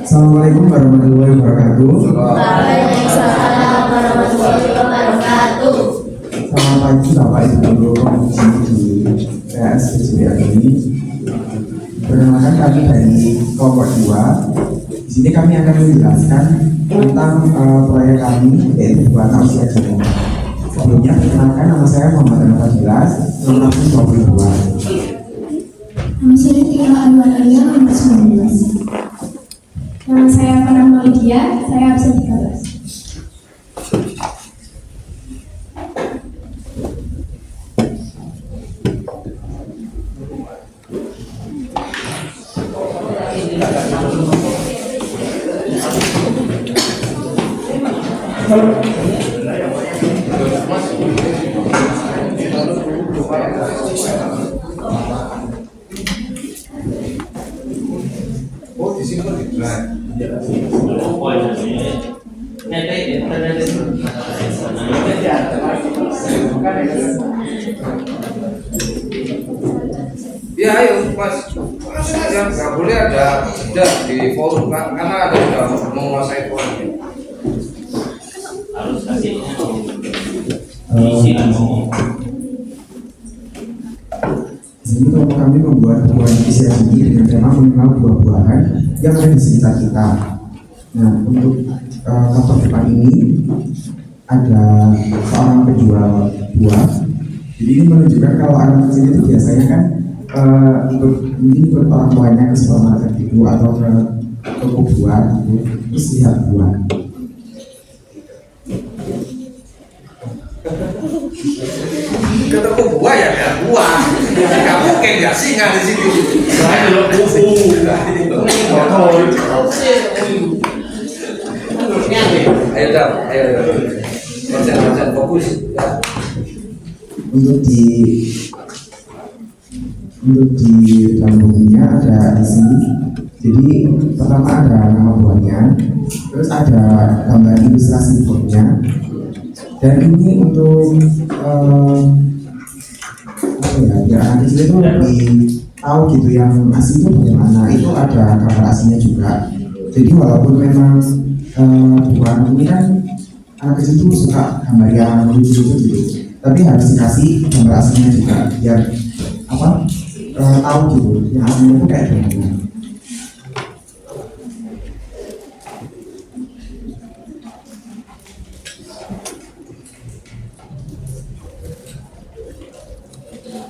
Assalamualaikum warahmatullahi wabarakatuh. Waalaikumsalam warahmatullahi wabarakatuh. Selamat pagi Bapak Ibu Guru Komisi di PS PJBL ini. Perkenalkan kami dari kelompok 2. Di sini kami akan menjelaskan tentang proyek kami yaitu Buana Usia Dini. Sebelumnya perkenalkan, nama saya Muhammad Fadilas, nomor 22. Nama saya Tika Alwaria, nomor 19. Nama saya Farah Maulidia, saya absen 13. Oh, di sini kan digelar. Ya, ayo Mas. Ya, nggak boleh ada jeda di forum kan, karena ada sudah menguasai forum. Harus kasih isi dan ngomong. Jadi kelompok kami membuat buah usia dini dengan tema mengenal buah-buahan yang ada di sekitar kita. Nah, untuk kelompok depan ini ada seorang penjual buah. Jadi ini menunjukkan kalau anak kecil itu biasanya kan untuk orang tuanya ke supermarket itu atau ke toko buah gitu, terus lihat buah. Ketemu buah ya ada buah. Nggak mungkin nggak singa di situ. Saya dulu buku. Ayo dam, ayo. Baca fokus. Untuk di dalam bukunya ada isi. Jadi pertama ada nama buahnya, terus ada gambar ilustrasi buahnya, dan ini untuk biar anak kecil itu lebih tahu gitu yang asli itu bagaimana. Itu ada gambar aslinya juga. Jadi walaupun memang buah ini kan anak kecil itu suka gambar yang lucu-lucu gitu, tapi harus dikasih gambar aslinya juga biar tahu gitu yang aslinya itu kayak gimana.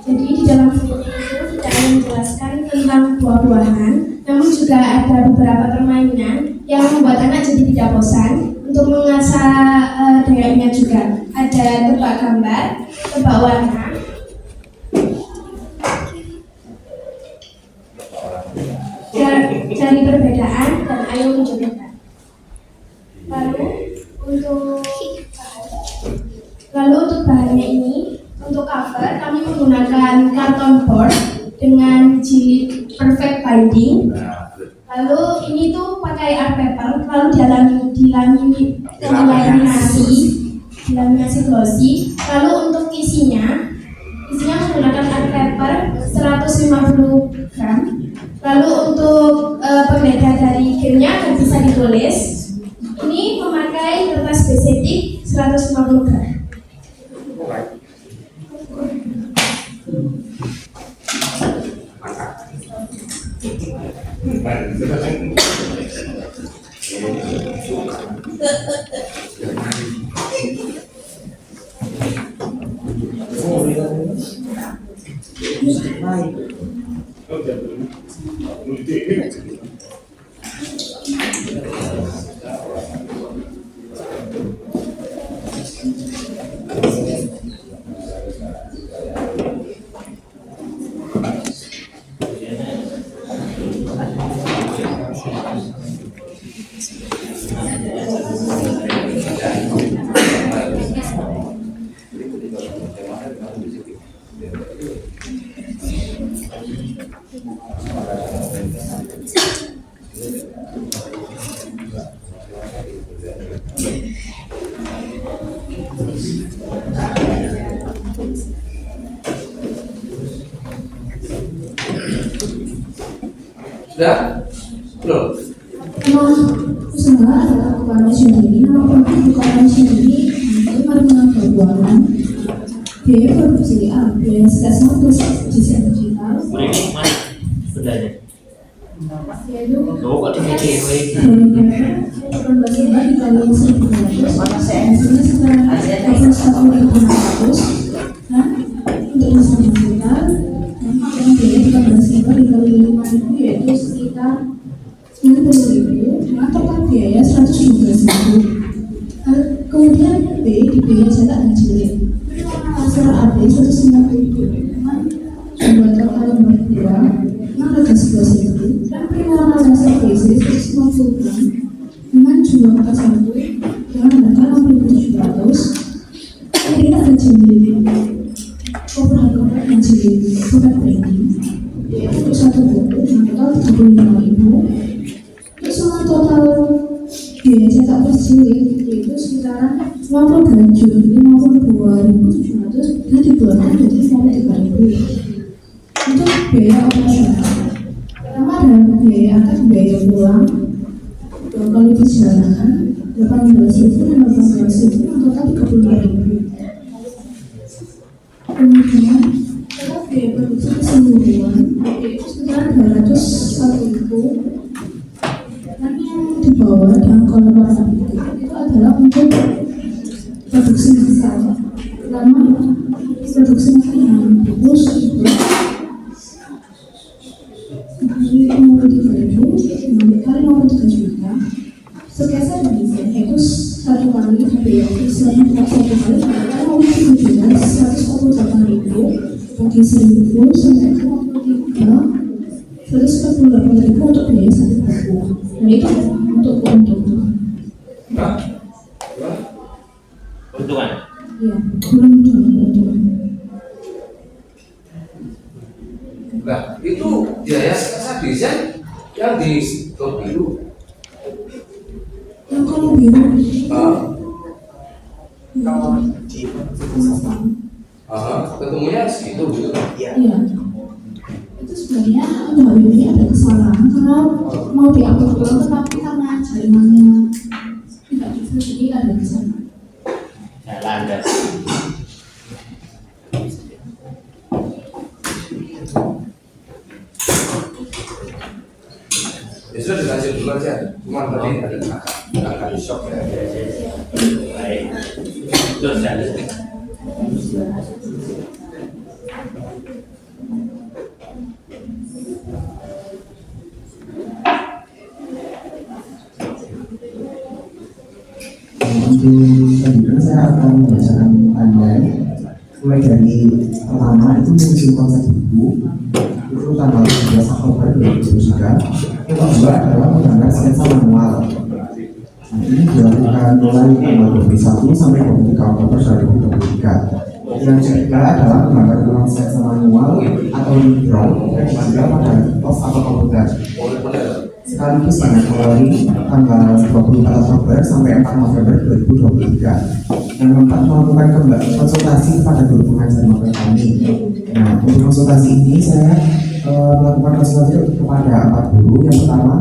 Jadi di dalam buku itu tidak hanya menjelaskan tentang buah-buahan, namun juga ada beberapa permainan yang membuat anak jadi tidak bosan untuk mengasah dayanya juga. Ada tebak gambar, tebak warna, cari perbedaan, dan ayo mencoba. Lalu untuk bahannya ini, untuk cover kami menggunakan karton board dengan jilid perfect binding. Lalu ini tuh pakai art paper, lalu dilaminasi glossy. Lalu untuk isinya menggunakan art paper 150 gram. Lalu untuk penggeledah dari gamenya akan bisa ditulis. Ini memakai kertas basic 150 gram. Sudah? Nama usaha adalah bukan sendiri, nama produk bukan sendiri, nanti mari berbualan. Biaya produksi A, biaya setiap plus desain digital. Mereka mana bedanya? Yaitu Oh, kok ini cewek? dikali 1.200, hasilnya sekitar 21.600. Dan untuk desain digital, yang biaya 13.000 dikali 5.000 yaitu sekitar 90.000 dengan total biaya 112.000. Kemudian B di biaya cetak dan jilid. Hasil AB 150.000 dengan jumlah total lembar 2 611.000 dan permohonan hasil BC 150 gram dengan jumlah kertas 1 dengan harga 6.700. Kemudian ada jilid koper dan jilid koper branding yaitu untuk satu buku dengan total 35.000. Keseluruhan total biaya cetak plus jilid yaitu sekitaran 57.052.700 dan dibuatkan jadi 53.000. Untuk biaya operasional, pertama adalah biaya atas biaya pulang 2 kali perjalanan 18.000 dan 18.000 yang total 35.000. Kemudian total biaya produksi keseluruhan yaitu sekitar 201.000. Dan yang di bawah dan kolaborasi itu adalah untuk produksi massal. Pertama, produksi massal yang bagus itu 53.000 kali 53 juta. Sketsa dan desain itu satu kali biaya selama 1 kali kali 53 juta 148.000 bagi 1.000 sampai 53 148.000 untuk biaya satu buku. Dan itu untuk keuntungan. Hah? Keuntungan? Iya, kurang keuntungan. Nah, itu biaya sketsa desain yang di top biru. Yang kalau biru Ketemunya segitu gitu. iya. Itu sebenarnya untuk ini ada kesalahan karena mau diupload ulang tetapi karena jaringannya tidak bisa jadi ada kesalahan. Jalan dan Ya sudah dikasih dulu aja. Cuma tadi agak shock ya. baik. Terus jadi. Untuk selanjutnya saya akan membacakan timeline mulai dari pertama itu menyusun konsep buku itu tanggal 13 Oktober 2023. Yang kedua adalah menggambar sketsa manual. Nah, ini dilakukan mulai tanggal 21 sampai 23 Oktober 2023. Yang ketiga adalah menggambar ulang sketsa manual atau drawing yang dihasilkan pada laptop atau komputer. Sekaligus pada Februari tanggal 24 Oktober sampai 4 November 2023. Yang keempat melakukan kembali konsultasi kepada guru pengajar magang kami. Nah, untuk konsultasi ini saya melakukan konsultasi kepada 4 guru. Yang pertama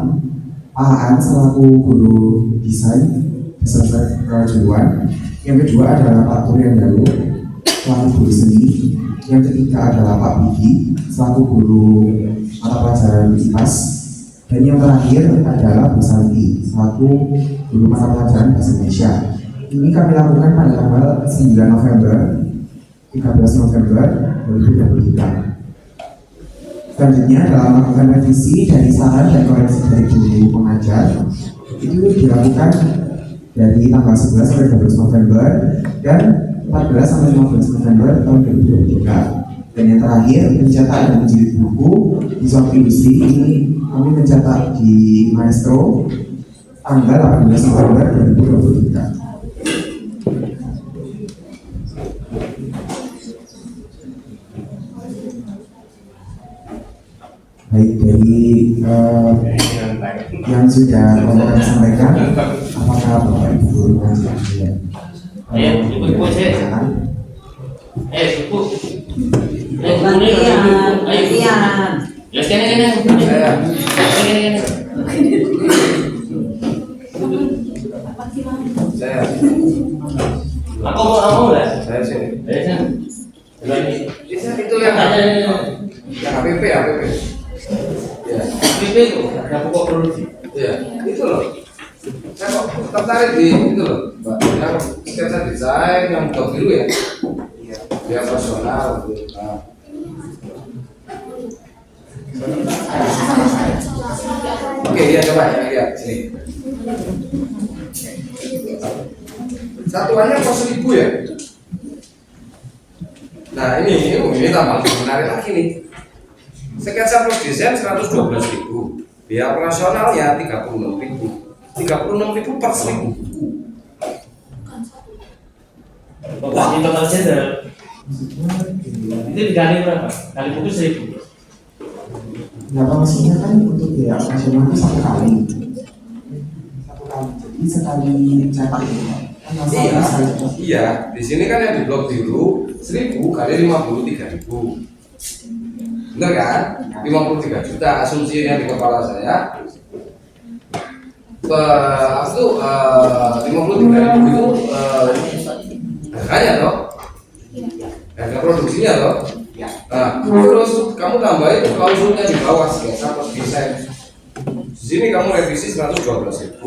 Pak Aan selaku guru desain beserta kejuruan. Yang kedua adalah Pak Turian Dalu selaku guru seni. Yang ketiga adalah Pak Budi selaku guru mata pelajaran IPAS. Dan yang terakhir adalah Bu Santi selaku guru mata pelajaran bahasa Indonesia. Ini kami lakukan pada tanggal 9 November 13 November 2023. Selanjutnya dalam melakukan revisi dari saran dan koreksi dari guru pengajar itu dilakukan dari tanggal 11 sampai 12 November dan 14 sampai 15 November tahun 2023. Dan yang terakhir mencetak dan menjilid buku di suatu industri ini kami mencetak di Maestro tanggal 18 November 2023. Baik, dari yang sudah kami sampaikan, apakah Bapak Ibu guru pengajar Ibu saya. Ibu. Latihan. Ya sini. Saya. Aku mau lah. Saya sini. Itu yang HPP. Ya. HPP itu ada pokok produksi. Ya, itu loh. Saya kok tertarik di itu loh, Mbak. Yang sketsa desain yang blok biru ya. Iya. Dia personal. Nah. Oke, ya coba ya, lihat sini. Satuannya kos 1.000 ya. Nah ini tambah menarik lagi nih. Sketsa plus desain 112.000, biaya operasionalnya 36.000. 36.000 per 1.000 buku. Wah, ini total sender. Itu dikali berapa? Kali buku 1.000. Nah, maksudnya kan untuk biaya operasional itu satu kali. Jadi sekali cetak itu kan Iya, di sini kan yang di blok biru 1.000 kali 53.000. Bener kan? 53 juta asumsinya di kepala saya. Itu 53.000 itu harganya toh? Harga produksinya toh? Nah, terus kamu tambahin klausulnya di bawah sketsa plus desain. Di sini kamu revisi 112.000,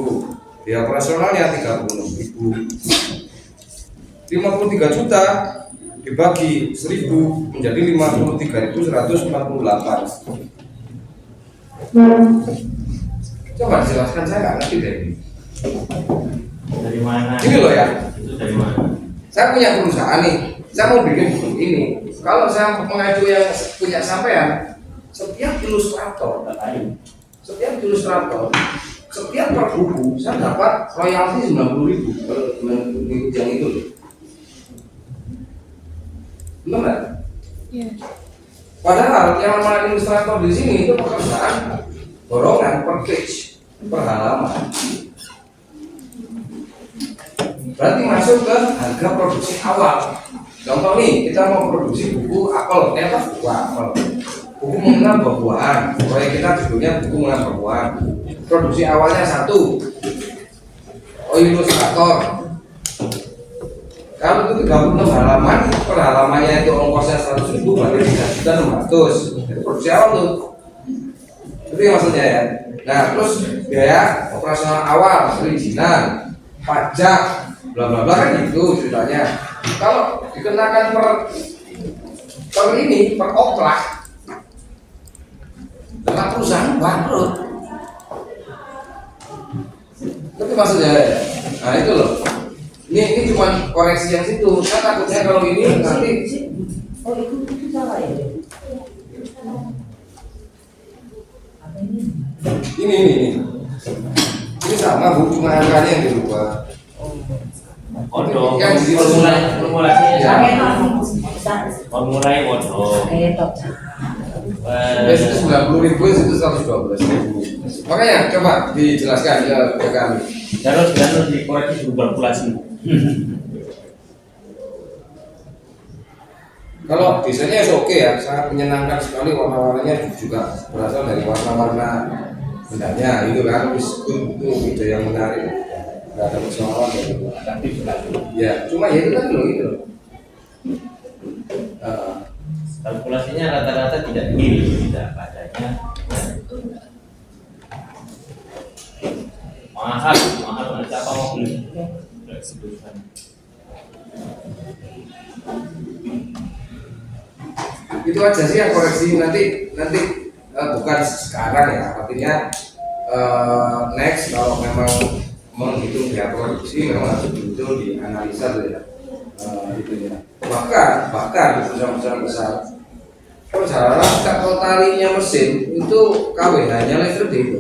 biaya operasionalnya 36.000. 53 juta dibagi 1.000 menjadi 53.148. Coba dijelaskan, saya nggak ngerti deh ini. Dari mana? Ini loh ya. Itu dari mana? Saya punya perusahaan nih, saya mau bikin buku ini. Kalau saya mengacu yang punya sampean, setiap ilustrator, setiap per buku saya dapat royalti 90.000 mengikut yang itu loh. Benar nggak? Iya. Padahal yang namanya ilustrator di sini itu pekerjaan dorongan per page, per halaman. Berarti masuk ke harga produksi awal. Contoh nih, kita mau produksi buku apel, buku apel, buku mengenal buah-buahan. Proyek kita judulnya buku mengenal buah-buahan. Produksi awalnya 1, ilustrator. Kalau itu 36 halaman, per halamannya itu ongkosnya 100.000, berarti 3.600.000. Itu produksi awal tuh. Itu yang maksudnya ya. Nah, terus biaya operasional awal, perizinan, pajak, bla bla bla kan gitu ceritanya. Kalau dikenakan per oplah, dalam perusahaan bangkrut. Itu maksudnya. Nah itu loh. Ini cuma koreksi yang situ. Saya takutnya kalau ini nanti. Oh itu salah ya. Ini sama bu, cuma angkanya yang dirubah. Odo, Yang di formulasinya formulanya odo. Itu 90.000, itu 112.000. Makanya coba dijelaskan ke kami. Harus dikoreksi kalkulasi. Kalau desainnya oke ya, sangat menyenangkan sekali, warna-warnanya juga berasal dari warna-warna bendanya itu kan, itu ide yang menarik. Nggak ada persoalan ya, cuma ya itu kan loh itu loh. Kalkulasinya rata-rata tidak tinggi, tidak padanya. Mahal siapa mau beli? Itu aja sih yang koreksi nanti bukan sekarang ya, artinya next kalau memang menghitung biaya produksi memang harus betul dianalisa dulu ya. Itunya. Bahkan di perusahaan besar, kalau talinya mesin itu KWH-nya listrik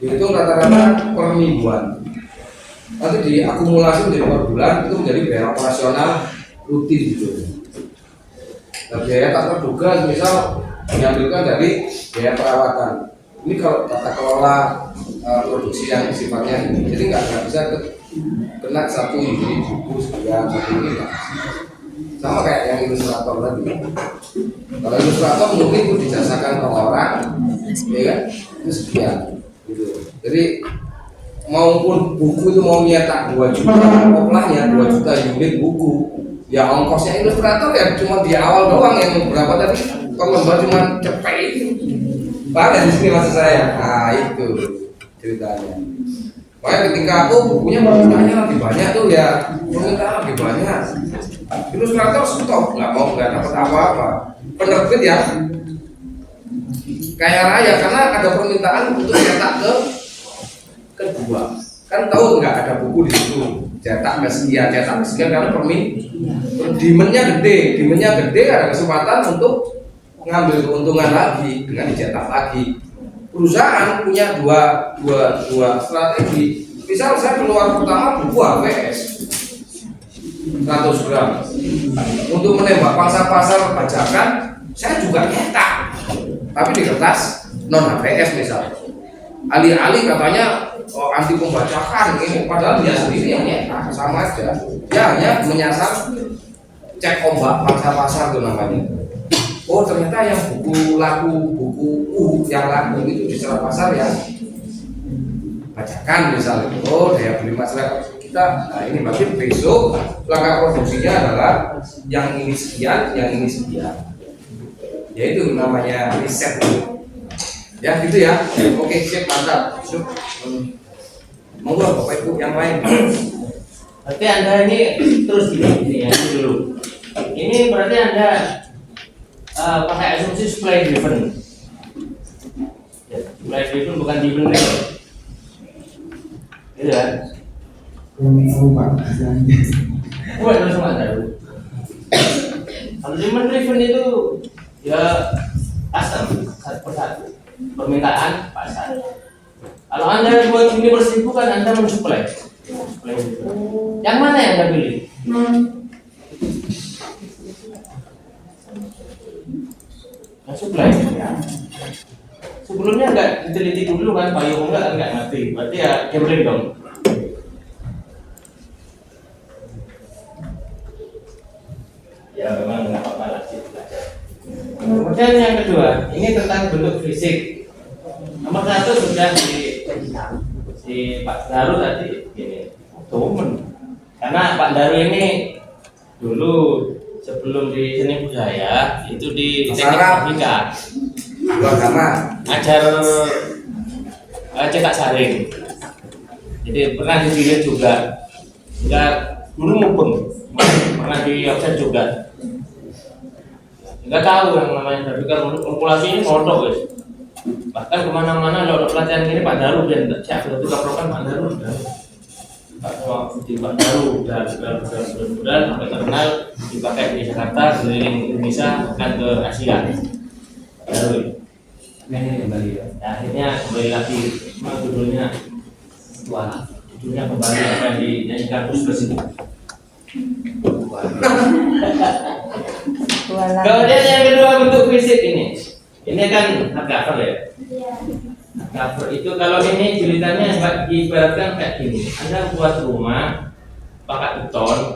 dihitung rata-rata per mingguan. Nanti diakumulasi menjadi per bulan, itu menjadi biaya operasional rutin gitu. Nah, biaya tak terduga misal diambilkan dari biaya perawatan. Ini kalau tata kelola produksi yang sifatnya ini, jadi nggak bisa kena satu ini buku sekian satu ini nggak. Sama kayak yang ilustrator tadi. Kalau ilustrator mungkin itu dijasakan ke orang, ya kan, itu sekian. Gitu. Jadi maupun buku itu mau nyetak 2 juta, oplahnya 2 juta unit buku, ya ongkosnya ilustrator ya cuma di awal doang yang berapa tadi, per lembar cuma cepet itu. Bahkan di sini maksud saya, nah itu ceritanya. Makanya ketika bukunya permintaannya lebih banyak tuh ya, permintaan lebih banyak. Ilustrator stop, nggak dapat apa-apa. Penerbit ya kaya raya karena ada permintaan untuk cetak kedua. Kan tahu nggak ada buku di situ cetak kesekian karena demandnya gede, ada kesempatan untuk ngambil keuntungan lagi dengan dicetak lagi. Perusahaan punya dua strategi. Misal saya keluar pertama buku HVS 100 gram untuk menembak pangsa pasar bajakan, saya juga nyetak tapi di kertas non HVS misalnya. Alih-alih katanya anti pembajakan ini, padahal dia sendiri yang nyetak, sama aja. Dia hanya menyasar cek ombak pangsa pasar itu namanya. Oh ternyata yang buku yang laku itu di pasar yang bajakan misalnya. Oh daya beli masyarakat kita, nah ini berarti besok langkah produksinya adalah yang ini sekian, yang ini sekian. Ya itu namanya riset. Ya gitu ya. Oke siap, mantap. Monggo Bapak Ibu yang lain. Berarti Anda ini terus ini ya dulu. Ini berarti Anda pakai asumsi supply driven. Ya, supply driven bukan driven ya. Gitu kan? Tahu Pak, istilahnya. Terus nggak tahu. Kalau demand driven itu ya custom satu persatu, permintaan pasar. Kalau Anda buat universe itu kan Anda mensupply. Yang mana yang Anda pilih? Supply ya. Sebelumnya nggak diteliti dulu kan, Pak Yong nggak ngerti, berarti ya gambling dong. Ya memang nggak apa-apa lah sih belajar. Kemudian yang kedua, ini tentang bentuk fisik. Nomor 1 sudah si Pak Daru tadi ini temen. Karena Pak Daru ini dulu sebelum di seni budaya itu di teknik grafika ngajar cetak saring, jadi pernah dilihat juga nggak dulu maupun pernah di offset juga, nggak tahu yang namanya grafika kalkulasi ini modok guys, bahkan kemana-mana kalau pelatihan ini Pak Daru dan siap itu kaprokan Pak Daru Pak Daru dan sampai terkenal dipakai di Jakarta, keliling Indonesia, bahkan ke Asia. Baru ini kembali ya. Akhirnya kembali lagi, judulnya kembali akan dinyanyikan terus ke sini. Kemudian yang kedua bentuk fisik ini kan hardcover ya. Cover itu kalau ini jilitannya ibaratkan kayak gini. Anda buat rumah pakai betonnya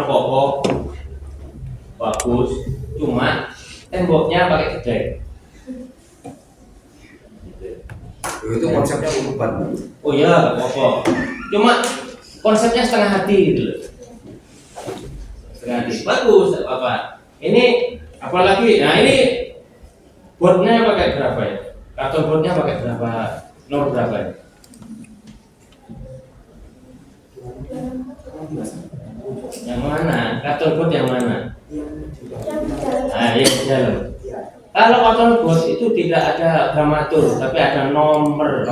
kokoh, bagus, cuma temboknya pakai gedek. Itu konsepnya urutan. Oh iya, kokoh. Cuma konsepnya setengah hati gitu loh. Setengah hati, bagus, apa? Ini apalagi, nah ini boardnya pakai berapa ya? Karton boardnya pakai berapa? Nomor berapa ya? Yang mana? Karton board yang mana? Nah, iya dalam. Kalau karton board itu tidak ada gramatur, tapi ada nomor.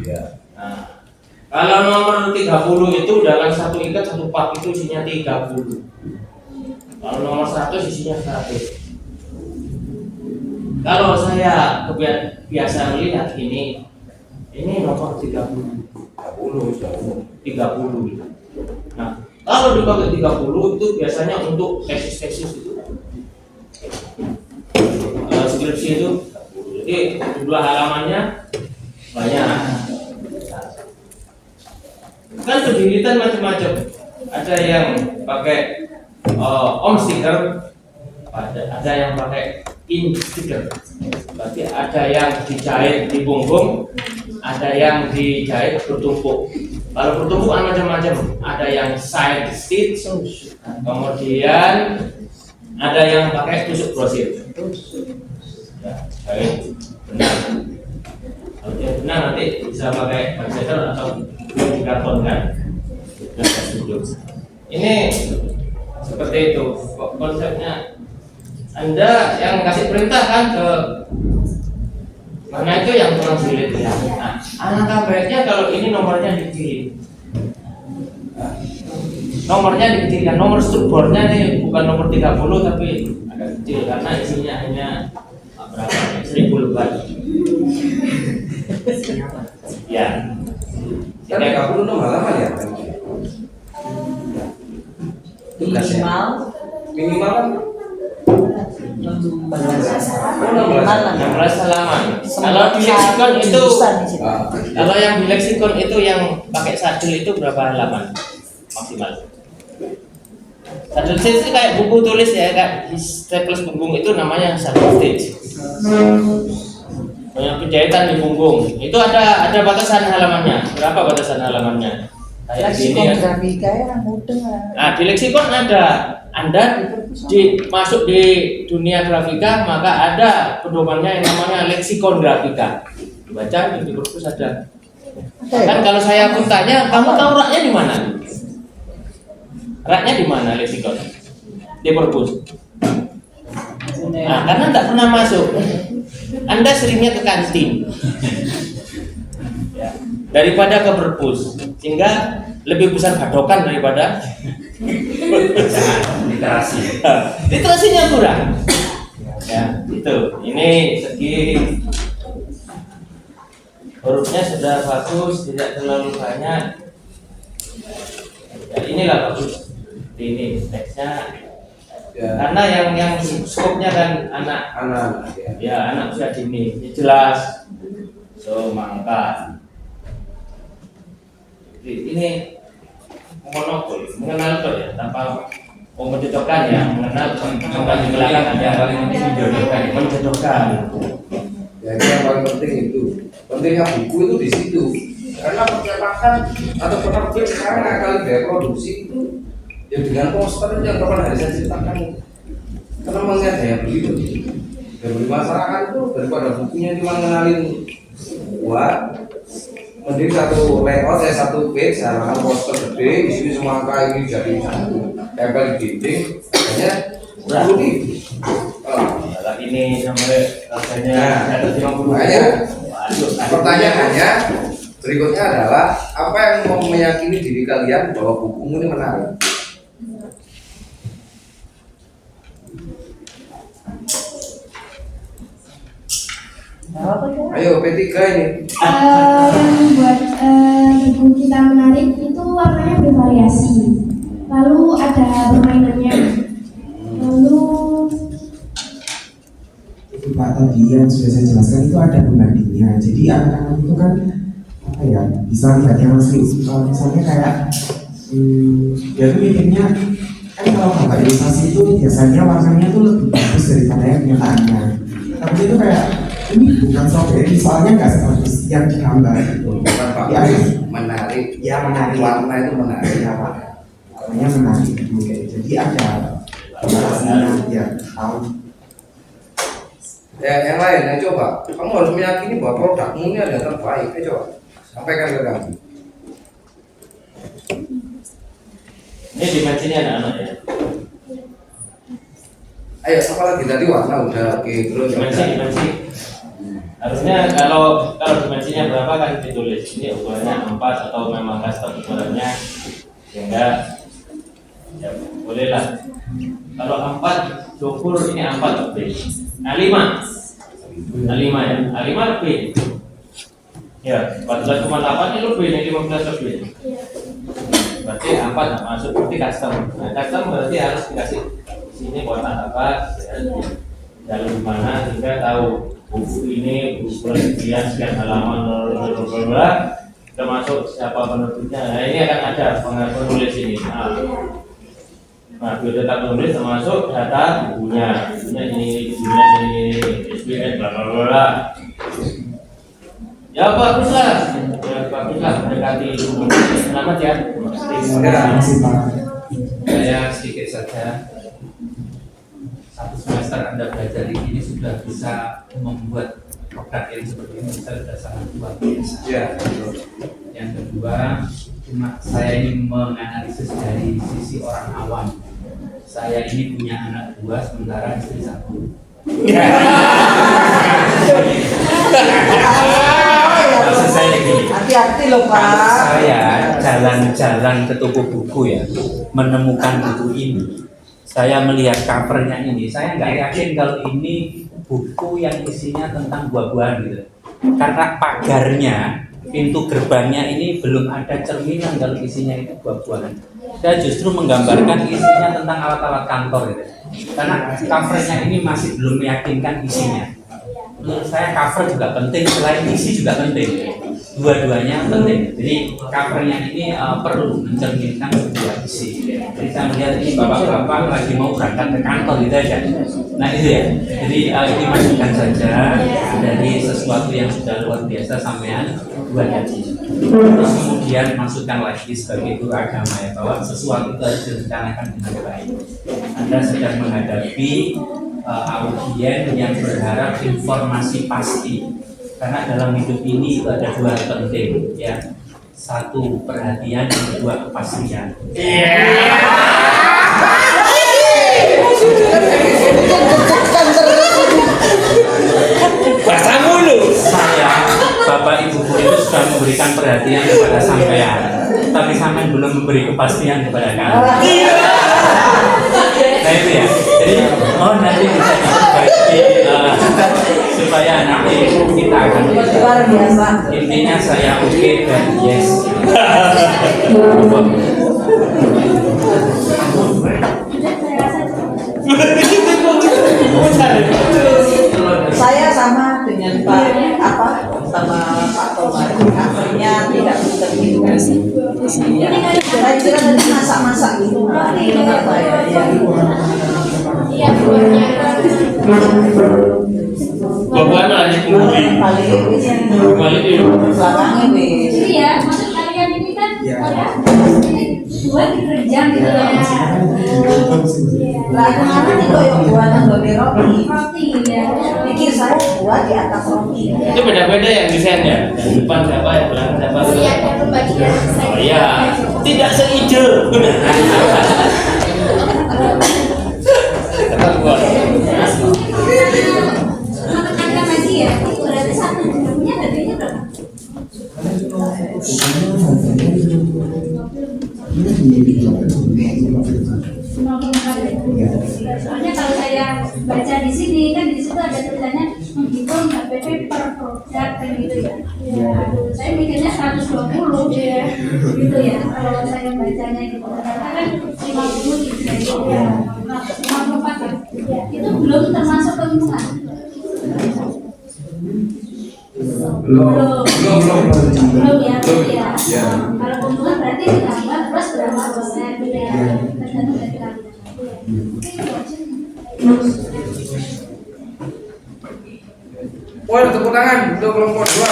Ya. Nah, kalau nomor 30 itu dalam satu ikat satu pak itu isinya 30. Kalau nomor 100 isinya 100. Kalau saya biasa melihat ini nomor 30. Nah, kalau dipakai 30 itu biasanya untuk tesis itu. Skripsi itu. Jadi jumlah halamannya banyak. Kan penjilitan macam-macam. Ada yang pakai om stiker, ada yang pakai in stiker. Berarti ada yang dijahit di punggung, ada yang dijahit bertumpuk. Kalau bertumpuk kan macam-macam. Ada yang side stitch, kemudian ada yang pakai tusuk grosir. Ya, baik, benar. Kalau dia benar nanti bisa pakai backsader atau dikartonkan. Ini seperti itu konsepnya. Anda yang kasih perintah kan ke mana itu yang kurang sulit ya. Nah, alangkah baiknya kalau ini nomornya dikirim. Nomornya dikecilkan, nomor strukturnya nih bukan nomor 30 tapi agak kecil karena isinya hanya berapa? 1000 lembar. Ya. Kan 30 nomor halaman ya? Minimal Minimal kan 16 halaman. Kalau di leksikon itu, kalau yang di leksikon itu yang pakai sadul itu berapa halaman maksimal? Sadul stage itu kayak buku tulis ya, kayak di staples punggung itu namanya sadul stage. Banyak penjahitan di punggung. Itu ada batasan halamannya. Berapa batasan halamannya? Kayak gini ya. grafika ya mudah. Nah, di leksikon ada. Anda masuk di dunia grafika, maka ada pedomannya yang namanya leksikon grafika. Baca di perpus ada. Kan kalau saya pun tanya, kamu tahu raknya di mana? Raknya di mana leksikon? Di perpus. Nah, karena tidak pernah masuk. Anda seringnya ke kantin. Ya, daripada ke perpus, sehingga lebih besar badokan daripada literasi. Literasinya kurang. Ya, itu. Ini segi hurufnya sudah bagus, tidak terlalu banyak. Ya, inilah bagus. Ini teksnya. ya, Karena yang skopnya kan anak ya. ya anak usia dini. Ini jelas. Semangka. Ini monopol, mengenal kok ya, tanpa mencocokkan ya, mengenal contohkan di belakang ada yang paling penting menjodohkan, menjodohkan. Ya itu yang paling penting itu. Pentingnya buku itu di situ. Karena percetakan atau penerbit sekarang akan biaya produksi itu ya dengan poster yang kapan hari saya ceritakan itu. Karena mengenai daya beli itu. Daya beli masyarakat itu daripada bukunya cuma ngenalin buat mending satu layout ya satu page halaman poster gede isinya semua angka ini jadi satu tempel di dinding hanya 10.000. Kalau ini sampai rasanya ada 50. Makanya pertanyaannya berikutnya adalah apa yang mau meyakini diri kalian bahwa bukumu ini menarik? Ayo P3 ini. Buat buku kita menarik itu warnanya bervariasi. Lalu ada permainannya. Lalu Itu Pak tadi yang sudah saya jelaskan itu ada pembandingnya. Jadi anak-anak itu kan apa ya bisa lihat yang asli. Kalau misalnya kayak ya itu mikirnya kan kalau gambar ilustrasi itu biasanya warnanya tuh lebih bagus daripada yang kenyataannya. Tapi itu kayak ini bukan strawberry soalnya nggak sebagus yang digambar gitu. Bukan Pak, Ya, menarik. ya menarik. Warna itu menarik. Ya Pak. Warnanya menarik gitu. Jadi ada komparasinya ya tahu. Ya, yang lain, ayo coba. Kamu harus meyakini bahwa produkmu ini adalah terbaik. Ayo coba, sampaikan ke kami. Ini dimensinya anak-anak ya. Ayo, apalagi tadi warna udah oke, terus Dimensi. Harusnya kalau dimensinya berapa kan ditulis. Ini ukurannya 4 atau memang custom ukurannya sehingga ya bolehlah. Kalau 4 diukur ini 4 lebih. A5 ya. A5 lebih. Ya, 14,8 ini lebih, ini 15 lebih. Berarti 4 nggak masuk, berarti custom. Nah, custom berarti harus dikasih sini kotak apa, dalam mana sehingga tahu buku ini buku sekian halaman termasuk siapa penerbitnya. Nah ini akan ada penulis ini. Nah biodata penulis termasuk data bukunya ini, ISBN, bla bla bla. Ya baguslah, mendekati. Selamat ya. Terima kasih Pak. Saya sedikit saja. 1 semester Anda belajar ini sudah bisa membuat produk yang seperti ini, saya sudah sangat luar biasa. Ya. Yang kedua, cuma saya ini menganalisis dari sisi orang awam. Saya ini punya anak 2, sementara istri 1. Maksud saya gini, Hati-hati loh kalau Pak. saya jalan-jalan ke toko buku ya, menemukan buku ini, saya melihat covernya ini, saya nggak yakin kalau ini buku yang isinya tentang buah-buahan gitu. Karena pagarnya, pintu gerbangnya ini belum ada cerminan kalau isinya itu buah-buahan. Saya justru menggambarkan isinya tentang alat-alat kantor gitu. Karena covernya ini masih belum meyakinkan isinya. Menurut saya cover juga penting, selain isi juga penting. Dua-duanya penting. Jadi covernya ini perlu mencerminkan sebuah isi. Jadi saya melihat ini bapak-bapak lagi mau berangkat ke kantor gitu aja. Nah itu ya. Jadi ini masukkan saja dari sesuatu yang sudah luar biasa sampean buat gaji. Terus kemudian masukkan lagi sebagai guru agama ya, bahwa sesuatu itu harus direncanakan dengan baik. Anda sedang menghadapi audien yang berharap informasi pasti, karena dalam hidup ini itu ada 2 hal penting ya, 1 perhatian, yang kedua kepastian. Bahasa mulu. Saya, Bapak Ibu guru itu sudah memberikan perhatian kepada sampean, tapi sampean belum memberi kepastian kepada kami. Nah itu ya, jadi nanti bisa diperbaiki supaya nanti kita akan Luar biasa. intinya saya oke dan yes. Saya sama dengan sama Pak Tomar. Akhirnya tidak terkomunikasi. Saya kira tadi masak-masak gitu. Apa ya? Iya, buahnya. Buah-buahan aja kembali. Paling Kembali belakangnya wis. Jadi ya, maksud kalian ini kan Ya. buat dikerjaan gitu ya. Lah kemarin itu yang buat nggone roti. Roti ya. Pikir saya buat di atas roti. itu beda-beda yang desainnya. Yang depan siapa, yang belakang siapa? Iya, ada pembagian. Oh iya, tidak seide. Kata gua. Makan lagi ya. Berarti 1 jamnya harganya berapa? Soalnya kalau saya baca di sini kan di situ ada tulisannya menghitung HPP per produk kan gitu ya. Aduh, saya mikirnya 120 ya. Gitu ya. Kalau saya bacanya gitu. Ternyata kan 50 gitu ya. 54 ya. Itu belum termasuk keuntungan. Belum ya. Ya. Kalau keuntungan berarti ditambah plus berapa persen gitu ya. Tergantung dari kalian. Wah, tepuk tangan untuk kelompok 2.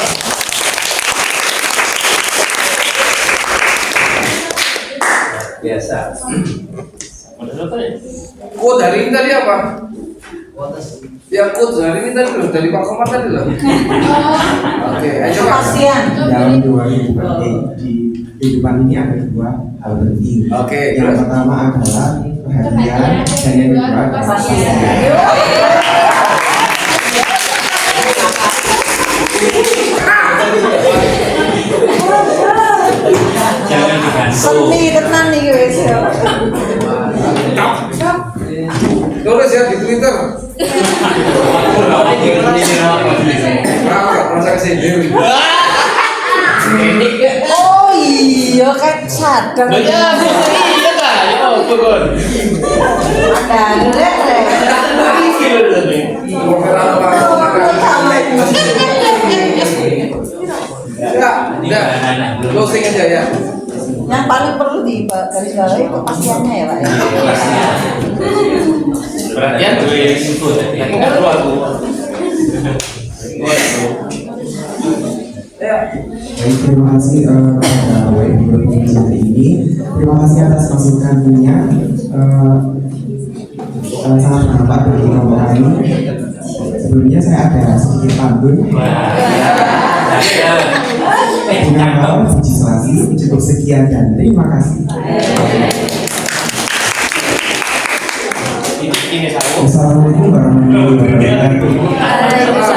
Biasa. Udah selesai. Quote hari ini tadi apa? Ya quote hari ini tadi loh, dari Pak Komar tadi loh. Oke, ayo Pak. Kepastian. Dalam 2 kehidupan di kehidupan ini ada 2 hal penting. Oke, Yang pertama adalah perhatian dan yang kedua kepastian. Jangan dibantu. Seni tenan nih wis. Tulis ya di Twitter. Merasa kesini. Oh iya kan sadar. Iya kan? Ya betul. Ada lek. Ya, closing aja ya. Yang paling perlu di garis bawahi kepastiannya ya Pak ya. Perhatian gue info tadi. Yang kedua aku. Baik, terima kasih kepada Bapak Ibu Provinsi hari ini. Terima kasih atas masukannya. Sangat bermanfaat bagi kelompok kami. Sebelumnya saya ada sedikit pantun. Dengan malam puji selasi, cukup sekian dan terima kasih. Ini saya. Assalamualaikum warahmatullahi wabarakatuh.